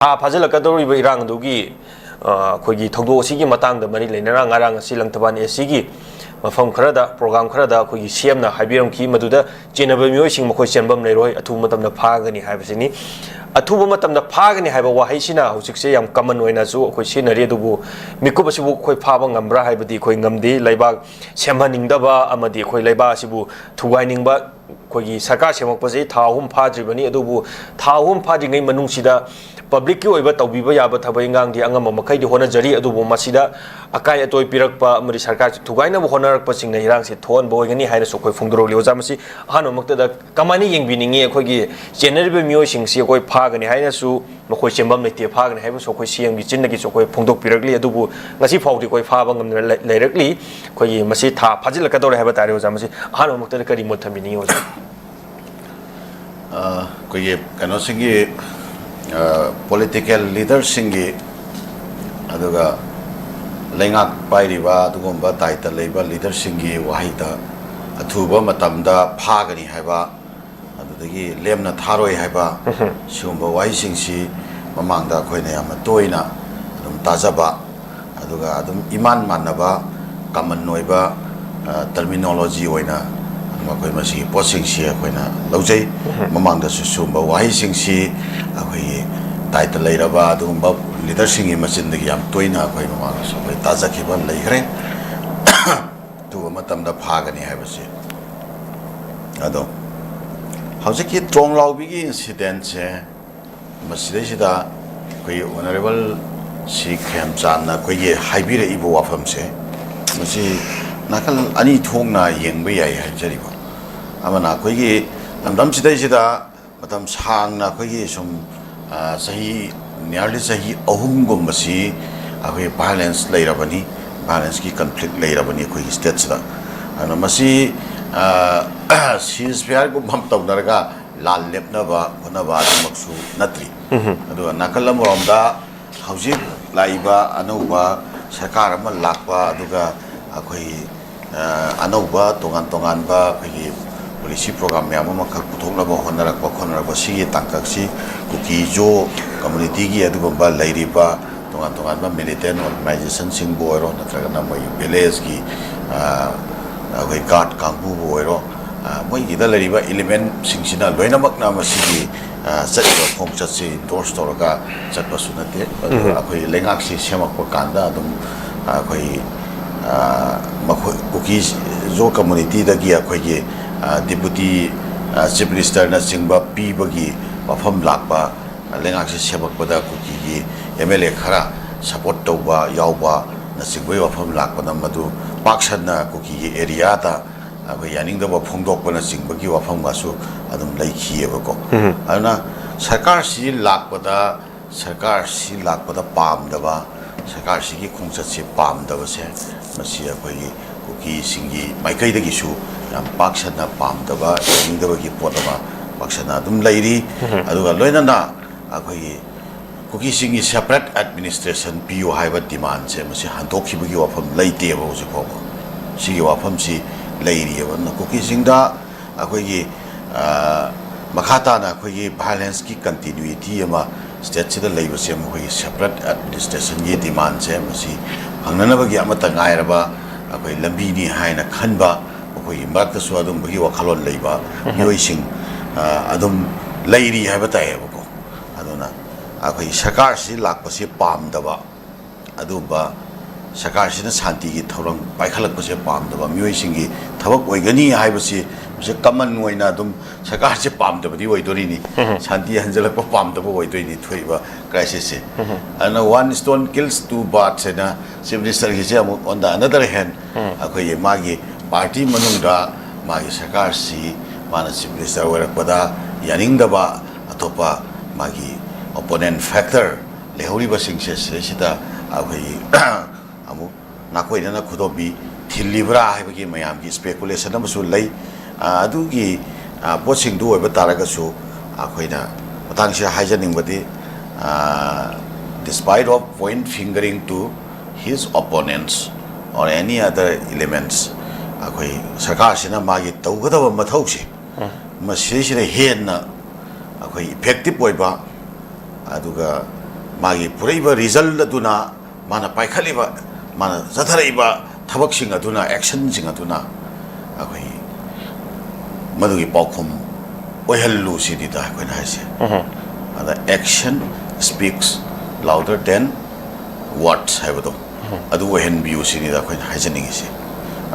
ꯐꯥꯖꯤꯜꯂꯛꯀꯗꯧꯔꯤꯕ ꯏꯔꯥꯡ ꯑꯗꯨꯒꯤ ꯑꯩꯈꯣꯏꯒꯤ ꯊꯧꯗꯣꯛ ꯑꯁꯤꯒꯤ ꯃꯇꯥꯡꯗ ꯃꯔꯤ ꯂꯩꯅꯅ ꯉꯔꯥꯡ ꯑꯁꯤ ꯂꯪꯊꯕꯥꯜ ꯑꯦꯁꯤꯒꯤ ꯃꯐꯝ ꯈꯔꯗ ꯄ꯭ꯔꯣꯒ꯭ꯔꯥꯝ ꯈꯔꯗ ꯑꯩꯈꯣꯏꯒꯤ ꯁꯤꯑꯦꯝꯅ ꯍꯥꯏꯕꯤꯔꯝꯈꯤ ꯃꯗꯨꯗ ꯆꯦꯟꯅꯕ ꯃꯤꯑꯣꯏꯁꯤꯡ ꯃꯈꯣꯏ ꯆꯦꯟꯐꯝ ꯂꯩꯔꯣꯏ ꯑꯊꯨꯕ ꯃꯇꯝꯗ ꯐꯥꯒꯅꯤ ꯍꯥꯏꯕꯁꯤꯅꯤ ꯑꯊꯨꯕ ꯃꯇꯝꯗ ꯐꯥꯒꯅꯤ ꯍꯥꯏꯕ ꯋꯥꯍꯩꯁꯤꯅ ꯍꯧꯖꯤꯛꯁꯦ ꯌꯥꯝ ꯀꯃꯟ ꯑꯣꯏꯅꯁꯨ ꯑꯩꯈꯣꯏ ꯁꯤꯖꯤꯟꯅꯔꯤ ꯑꯗꯨꯕꯨ ꯃꯤꯀꯨꯞ ꯑꯁꯤꯕꯨ ꯑꯩꯈꯣꯏ ꯐꯥꯕ ꯉꯝꯕ꯭ꯔꯥ ꯍꯥꯏꯕꯗꯤ ꯑꯩꯈꯣꯏ ꯉꯝꯗꯦ ꯂꯩꯕꯥꯛ ꯁꯦꯝꯍꯟꯅꯤꯡꯗꯕ ꯑꯃꯗꯤ ꯑꯩꯈꯣꯏ ꯂꯩꯕꯥꯛ ꯑꯁꯤꯕꯨ ꯊꯨꯒꯥꯏꯅꯤꯡꯕ ꯑꯩꯈꯣꯏꯒꯤ ꯁꯔꯀꯥꯔ ꯁꯦꯝꯃꯛꯄꯁꯤ ꯊꯥ 3 ꯐꯥꯗ꯭ꯔꯤꯕꯅꯤ ꯑꯗꯨꯕꯨ ꯊꯥ 3 ꯐꯥꯗ꯭ꯔꯤꯉꯩ ꯃꯅꯨꯡꯁꯤꯗ ꯄꯕ꯭ꯂꯤꯛꯀꯤ ꯑꯣꯏꯕ ꯇꯧꯕꯤꯕ ꯌꯥꯕ ꯊꯕꯛ ꯏꯟꯈꯥꯡꯗꯤ ꯑꯉꯝꯕ ꯃꯈꯩꯗꯤ ꯍꯣꯠꯅꯖꯔꯤ ꯑꯗꯨꯕꯨ ꯃꯁꯤꯗ ꯑꯀꯥꯏ ꯑꯇꯣꯏ ꯄꯤꯔꯛꯄ ꯑꯃꯗꯤ ꯁꯔꯀꯥꯔ ꯊꯨꯒꯥꯏꯅꯕ ꯍꯣꯠꯅꯔꯛꯄꯁꯤꯡꯅ ꯏꯔꯥꯡꯁꯤ ꯊꯣꯛꯍꯟꯕ ꯑꯣꯏꯒꯅꯤ ꯍꯥꯏꯅꯁꯨ ꯑꯩꯈꯣꯏ ꯐꯣꯡꯗꯣꯔꯛꯂꯤ ꯑꯣꯖꯥ ꯃꯁꯤ ꯑꯍꯥꯟꯕꯃꯛꯇꯗ ꯀꯃꯥꯏꯅ ꯌꯦꯡꯕꯤꯅꯤꯡꯉꯤ ꯑꯩꯈꯣꯏꯒꯤ ꯆꯦꯟꯅꯔꯤꯕ ꯃꯤꯑꯣꯏꯁꯤꯡꯁꯤ ꯑꯩꯈꯣꯏ ꯐꯥꯒꯅꯤ ꯍꯥꯏꯅꯁꯨ ꯃꯈꯣꯏ ꯆꯦꯟꯐꯝ ꯂꯩꯇꯦ ꯐꯥꯒꯅꯤ ꯍꯥꯏꯕꯁꯨ ꯑꯩꯈꯣꯏ ꯁꯤꯑꯦꯝꯒꯤ ꯆꯤꯟꯗꯒꯤꯁꯨ ꯑꯩꯈꯣꯏ ꯐꯣꯡꯗꯣꯛꯄꯤꯔꯛꯂꯤ ꯑꯗꯨꯕꯨ ꯉꯁꯤ ꯐꯥꯎꯗꯤ ꯑꯩꯈꯣꯏ ꯐꯥꯕ ꯉꯝꯗꯅ ꯂꯩꯔꯛꯂꯤ ꯑꯩꯈꯣꯏꯒꯤ ꯃꯁꯤ ꯊꯥ ꯐꯥꯖꯤꯜꯂꯛꯀꯗꯧꯔꯦ ꯍꯥꯏꯕ ꯇꯥꯔꯦ ꯑꯣꯖꯥ ꯃꯁꯤ ꯑꯍꯥꯟꯕꯃꯛꯇꯗ ꯀꯔꯤ ꯃꯣꯠ ꯊꯝꯕꯤꯅꯤꯡꯉꯤ ꯑꯣꯖꯥ ꯑꯩꯈꯣꯏꯒꯤ ꯀꯩꯅꯣꯁꯤꯡꯒꯤ ꯄꯣꯂꯤꯇꯤꯀꯦꯜ ꯂꯤꯗꯔꯁꯤꯡꯒꯤ ꯑꯗꯨꯒ ꯂꯩꯉꯥꯛ ꯄꯥꯏꯔꯤꯕ ꯑꯗꯨꯒꯨꯝꯕ ꯗꯥꯏꯇ ꯂꯩꯕ ꯂꯤꯗꯔꯁꯤꯡꯒꯤ ꯋꯥꯍꯩꯗ ꯑꯊꯨꯕ ꯃꯇꯝꯗ ꯐꯥꯒꯅꯤ ꯍꯥꯏꯕ ꯑꯗꯨꯗꯒꯤ ꯂꯦꯝꯅ ꯊꯥꯔꯣꯏ ꯍꯥꯏꯕ ꯁꯤꯒꯨꯝꯕ ꯋꯥꯍꯩꯁꯤꯡꯁꯤ ꯃꯃꯥꯡꯗ ꯑꯩꯈꯣꯏꯅ ꯌꯥꯝꯅ ꯇꯣꯏꯅ ꯑꯗꯨꯝ ꯇꯥꯖꯕ ꯑꯗꯨꯒ ꯑꯗꯨꯝ ꯏꯃꯥꯟ ꯃꯥꯟꯅꯕ ꯀꯃꯟ ꯑꯣꯏꯕ ꯇꯔꯃꯤꯅꯣꯂꯣꯖꯤ ꯑꯣꯏꯅ ꯑꯩꯈꯣꯏ ꯃꯁꯤꯒꯤ ꯄꯣꯠꯁꯤꯡꯁꯤ ꯑꯩꯈꯣꯏꯅ ꯂꯧꯖꯩ ꯃꯃꯥꯡꯗꯁꯨ ꯁꯤꯒꯨꯝꯕ ꯋꯥꯍꯩꯁꯤꯡꯁꯤ ꯑꯩꯈꯣꯏꯒꯤ ꯗꯥꯏꯇ ꯂꯩꯔꯕ ꯑꯗꯨꯒꯨꯝꯕ ꯂꯤꯗꯔꯁꯤꯡꯒꯤ ꯃꯆꯤꯟꯗꯒꯤ ꯌꯥꯝ ꯇꯣꯏꯅ ꯑꯩꯈꯣꯏ ꯃꯃꯥꯡꯗꯁꯨ ꯑꯩꯈꯣꯏ ꯇꯥꯖꯈꯤꯕ ꯂꯩꯈ꯭ꯔꯦ ꯑꯊꯨꯕ ꯃꯇꯝꯗ ꯐꯥꯒꯅꯤ ꯍꯥꯏꯕꯁꯤ ꯑꯗꯣ ꯍꯧꯖꯤꯛꯀꯤ ꯇ꯭ꯔꯣꯡꯂꯥꯎꯕꯤꯒꯤ ꯏꯟꯁꯤꯗꯦꯟꯁꯦ ꯃꯁꯤꯗꯩꯁꯤꯗ ꯑꯩꯈꯣꯏꯒꯤ ꯑꯣꯅꯔꯦꯕꯜ ꯁꯤ ꯈꯦꯝꯆꯥꯟꯅ ꯑꯩꯈꯣꯏꯒꯤ ꯍꯥꯏꯕꯤꯔꯛꯏꯕ ꯋꯥꯐꯝꯁꯦ ꯃꯁꯤ ꯅꯥꯀꯜ ꯑꯅꯤ ꯊꯣꯛꯅ ꯌꯦꯡꯕ ꯌꯥꯏ ꯍꯥꯏꯖꯔꯤꯕ ꯑꯃꯅ ꯑꯩꯈꯣꯏꯒꯤ ꯂꯝꯗꯝꯁꯤꯗꯩꯁꯤꯗ ꯃꯇꯝ ꯁꯥꯡꯅ ꯑꯩꯈꯣꯏꯒꯤ ꯁꯨꯝ ꯆꯍꯤ ꯅꯤꯌꯔꯂꯤ ꯆꯍꯤ 3ꯒꯨꯝꯕꯁꯤ ꯑꯩꯈꯣꯏ ꯚꯥꯏꯂꯦꯟꯁ ꯂꯩꯔꯕꯅꯤ ꯚꯥꯏꯂꯦꯟꯁꯀꯤ ꯀꯟꯐ꯭ꯂꯤꯛ ꯂꯩꯔꯕꯅꯤ ꯑꯩꯈꯣꯏꯒꯤ ꯁ꯭ꯇꯦꯠꯁꯤꯗ ꯑꯗꯨꯅ ꯃꯁꯤ ꯁꯤꯖ ꯐꯤꯌꯥꯔꯒꯨꯝꯕ ꯑꯃ ꯇꯧꯅꯔꯒ ꯂꯥꯟ ꯂꯦꯞꯅꯕ ꯍꯣꯠꯅꯕ ꯑꯗꯨꯃꯛꯁꯨ ꯅꯠꯇ꯭ꯔꯤ ꯑꯗꯨꯒ ꯅꯥꯀꯜ ꯑꯃꯔꯣꯝꯗ ꯍꯧꯖꯤꯛ ꯂꯥꯛꯏꯕ ꯑꯅꯧꯕ ꯁꯔꯀꯥꯔ ꯑꯃ ꯂꯥꯛꯄ ꯑꯗꯨꯒ ꯑꯩꯈꯣꯏ ꯑꯅꯧꯕ ꯇꯣꯉꯥꯟ ꯇꯣꯉꯥꯟꯕ ꯑꯩꯈꯣꯏꯒꯤ ꯄꯣꯂꯤꯁꯤ ꯄ꯭ꯔꯣꯒ꯭ꯔꯥꯝ ꯃꯌꯥꯝ ꯑꯃꯈꯛ ꯄꯨꯊꯣꯛꯅꯕ ꯍꯣꯠꯅꯔꯛꯄ ꯁꯤꯒꯤ ꯇꯥꯡꯀꯛꯁꯤ ꯀꯨꯀꯤꯖꯣ ꯀꯝꯃꯨꯅꯤꯇꯤꯒꯤ ꯑꯗꯨꯒꯨꯝꯕ ꯂꯩꯔꯤꯕ ꯇꯣꯉꯥꯟ ꯇꯣꯉꯥꯟꯕ ꯃꯤꯂꯤꯇꯦꯟ ꯑꯣꯔꯒꯅꯥꯏꯖꯦꯁꯟꯁꯤꯡꯕꯨ ꯑꯣꯏꯔꯣ ꯅꯠꯇ꯭ꯔꯒꯅ ꯃꯣꯏꯒꯤ ꯚꯤꯂꯦꯖꯀꯤ ꯑꯩꯈꯣꯏ ꯒꯥꯔꯗ ꯀꯥꯡꯕꯨꯕꯨ ꯑꯣꯏꯔꯣ ꯃꯣꯏꯒꯤꯗ ꯂꯩꯔꯤꯕ ꯏꯂꯤꯃꯦꯟꯁꯤꯡꯁꯤꯅ ꯂꯣꯏꯅꯃꯛꯅ ꯃꯁꯤꯒꯤ ꯆꯠꯂꯤꯕ ꯈꯣꯡꯆꯠꯁꯤ ꯏꯟꯗꯣꯔꯁ ꯇꯧꯔꯒ ꯆꯠꯄꯁꯨ ꯅꯠꯇꯦ ꯑꯗꯨꯒ ꯑꯩꯈꯣꯏ ꯂꯩꯉꯥꯛꯁꯤ ꯁꯦꯝꯃꯛꯄ ꯀꯥꯟꯗ ꯑꯗꯨꯝ ꯑꯩꯈꯣꯏ ꯃꯈꯣꯏ ꯀꯨꯀꯤꯖꯣ ꯀꯝꯃꯨꯅꯤꯇꯤꯗꯒꯤ ꯑꯩꯈꯣꯏꯒꯤ ꯗꯤꯄꯨꯇꯤ ꯆꯤꯐ ꯃꯤꯅꯤꯁꯇꯔꯅꯆꯤꯡꯕ ꯄꯤꯕꯒꯤ ꯋꯥꯐꯝ ꯂꯥꯛꯄ ꯂꯩꯉꯥꯛꯁꯤ ꯁꯦꯝꯃꯛꯄꯗ ꯀꯨꯀꯤꯒꯤ MLA ꯈꯔ ꯁꯄꯣꯔꯠ ꯇꯧꯕ ꯌꯥꯎꯕꯅꯆꯤꯡꯕꯒꯤ ꯋꯥꯐꯝ ꯂꯥꯛꯄꯅ ꯃꯗꯨ ꯄꯥꯛꯁꯟꯅ ꯀꯨꯀꯤꯒꯤ ꯑꯦꯔꯤꯌꯥꯗ ꯑꯩꯈꯣꯏ ꯌꯥꯅꯤꯡꯗꯕ ꯐꯣꯡꯗꯣꯛꯄꯅꯆꯤꯡꯕꯒꯤ ꯋꯥꯐꯝꯒꯁꯨ ꯑꯗꯨꯝ ꯂꯩꯈꯤꯑꯕꯀꯣ ꯑꯗꯨꯅ ꯁꯔꯀꯥꯔꯁꯤ ꯂꯥꯛꯄꯗ ꯄꯥꯝꯗꯕ ꯁꯔꯀꯥꯔꯁꯤꯒꯤ ꯈꯣꯡꯆꯠꯁꯤ ꯄꯥꯝꯗꯕꯁꯦ ꯃꯁꯤ ꯑꯩꯈꯣꯏꯒꯤ ꯀꯨꯀꯤꯁꯤꯡꯒꯤ ꯃꯥꯏꯀꯩꯗꯒꯤꯁꯨ ꯌꯥꯝ ꯄꯥꯛꯁꯟꯅ ꯄꯥꯝꯗꯕ ꯌꯥꯅꯤꯡꯗꯕꯒꯤ ꯄꯣꯠ ꯑꯃ ꯄꯥꯛꯁꯟꯅ ꯑꯗꯨꯝ ꯂꯩꯔꯤ ꯑꯗꯨꯒ ꯂꯣꯏꯅꯅ ꯑꯩꯈꯣꯏꯒꯤ ꯀꯨꯀꯤꯁꯤꯡꯒꯤ ꯁꯦꯄꯔꯦꯠ ꯑꯦꯗꯃꯤꯅꯤꯁꯇ꯭ꯔꯦꯁꯟ ꯄꯤꯌꯨ ꯍꯥꯏꯕ ꯗꯤꯃꯥꯟꯁꯦ ꯃꯁꯤ ꯍꯟꯗꯣꯛꯈꯤꯕꯒꯤ ꯋꯥꯐꯝ ꯂꯩꯇꯦꯕ ꯍꯧꯖꯤꯛꯐꯥꯎꯕ ꯁꯤꯒꯤ ꯋꯥꯐꯝꯁꯤ ꯂꯩꯔꯤꯑꯕ ꯀꯨꯀꯤꯁꯤꯡꯗ ꯑꯩꯈꯣꯏꯒꯤ ꯃꯈꯥ ꯇꯥꯅ ꯑꯩꯈꯣꯏꯒꯤ ꯚꯥꯏꯂꯦꯟꯁꯀꯤ ꯀꯟꯇꯤꯅ꯭ꯌꯨꯏꯇꯤ ꯑꯃ ꯁ꯭ꯇꯦꯠꯁꯤꯗ ꯂꯩꯕꯁꯦ ꯃꯈꯣꯏꯒꯤ ꯁꯦꯄꯔꯦꯠ ꯑꯦꯗꯃꯤꯅꯤꯁꯇ꯭ꯔꯦꯁꯟꯒꯤ ꯗꯤꯃꯥꯟꯁꯦ ꯃꯁꯤ ꯐꯪꯅꯅꯕꯒꯤ ꯑꯃꯠꯇ ꯉꯥꯏꯔꯕ ꯑꯩꯈꯣꯏ ꯂꯝꯕꯤꯅꯤ ꯍꯥꯏꯅ ꯈꯟꯕ ꯃꯈꯣꯏꯒꯤ ꯃꯔꯛꯇꯁꯨ ꯑꯗꯨꯝꯕꯒꯤ ꯋꯥꯈꯜꯂꯣꯟ ꯂꯩꯕ ꯃꯤꯑꯣꯏꯁꯤꯡ ꯑꯗꯨꯝ ꯂꯩꯔꯤ ꯍꯥꯏꯕ ꯇꯥꯏꯌꯦꯕꯀꯣ ꯑꯗꯨꯅ ꯑꯩꯈꯣꯏ ꯁꯔꯀꯥꯔꯁꯤ ꯂꯥꯛꯄꯁꯤ ꯄꯥꯝꯗꯕ ꯑꯗꯨꯒꯨꯝꯕ ꯁꯔꯀꯥꯔꯁꯤꯅ ꯁꯥꯟꯇꯤꯒꯤ ꯊꯧꯔꯝ ꯄꯥꯏꯈꯠꯂꯛꯄꯁꯦ ꯄꯥꯝꯗꯕ ꯃꯤꯑꯣꯏꯁꯤꯡꯒꯤ ꯊꯕꯛ ꯑꯣꯏꯒꯅꯤ ꯍꯥꯏꯕꯁꯤ ꯃꯁꯤ ꯀꯃꯟ ꯑꯣꯏꯅ ꯑꯗꯨꯝ ꯁꯔꯀꯥꯔꯁꯦ ꯄꯥꯝꯗꯕꯗꯤ ꯑꯣꯏꯗꯣꯔꯤꯅꯤ ꯁꯥꯟꯇꯤ ꯍꯟꯖꯤꯜꯂꯛꯄ ꯄꯥꯝꯗꯕ ꯑꯣꯏꯗꯣꯏꯅꯤ ꯊꯣꯛꯏꯕ ꯀ꯭ꯔꯥꯏꯁꯤꯁꯁꯦ ꯑꯗꯨꯅ ꯋꯥꯟ ꯁ꯭ꯇꯣꯟ ꯀꯤꯜꯁ 2 ꯕꯥꯔꯗꯁ ꯍꯥꯏꯅ ꯆꯤꯐ ꯃꯤꯅꯤꯁꯇꯔꯒꯤꯁꯦ ꯑꯃꯨꯛ ꯑꯣꯟ ꯗ ꯑꯅꯗꯔ ꯍꯦꯟ ꯑꯩꯈꯣꯏꯒꯤ ꯃꯥꯒꯤ ꯄꯥꯔꯇꯤ ꯃꯅꯨꯡꯗ ꯃꯥꯒꯤ ꯁꯔꯀꯥꯔꯁꯤ ꯃꯥꯅ ꯆꯤꯐ ꯃꯤꯅꯤꯁꯇꯔ ꯑꯣꯏꯔꯛꯄꯗ ꯌꯥꯅꯤꯡꯗꯕ ꯑꯇꯣꯞꯄ ꯃꯥꯒꯤ ꯑꯣꯄꯣꯅꯦꯟ ꯐꯦꯛꯇꯔ ꯂꯩꯍꯧꯔꯤꯕꯁꯤꯡꯁꯦ ꯁꯤꯗꯩꯁꯤꯗ ꯑꯩꯈꯣꯏꯒꯤ ꯑꯃꯨꯛ ꯅꯥꯀꯣꯏꯅꯅ ꯈꯨꯗꯣꯝꯕꯤ ꯊꯤꯜꯂꯤꯕ꯭ꯔꯥ ꯍꯥꯏꯕꯒꯤ ꯃꯌꯥꯝꯒꯤ ꯁ꯭ꯄꯦꯀꯨꯂꯦꯁꯟ ꯑꯃꯁꯨ ꯂꯩ ꯑꯗꯨꯒꯤ ꯄꯣꯠꯁꯤꯡꯗꯨ ꯑꯣꯏꯕ ꯇꯥꯔꯒꯁꯨ ꯑꯩꯈꯣꯏꯅ ꯃꯇꯥꯡꯁꯤꯗ ꯍꯥꯏꯖꯅꯤꯡꯕꯗꯤ despite of point fingering to his opponents or any other elements ꯑꯩꯈꯣꯏ ꯁꯔꯀꯥꯔꯁꯤꯅ ꯃꯥꯒꯤ ꯇꯧꯒꯗꯕ ꯃꯊꯧꯁꯦ ꯃꯁꯤꯗꯩꯁꯤꯗ ꯍꯦꯟꯅ ꯑꯩꯈꯣꯏ ꯏꯐꯦꯛꯇꯤꯞ ꯑꯣꯏꯕ ꯑꯗꯨꯒ मागी पुरैबा रिजल्ट अदुना माना पाइखलिबा माना जथरैबा थबकसिंग अदुना एक्शनसिंग अदुना अखोई मदुगी पाउखुम ओहल्लु सिदिदा अखोइना हाइसे अदा action speaks louder than words हाइबदो अदु ओहन बिउ सिनिदा अखोइना हाइजनिंगिसे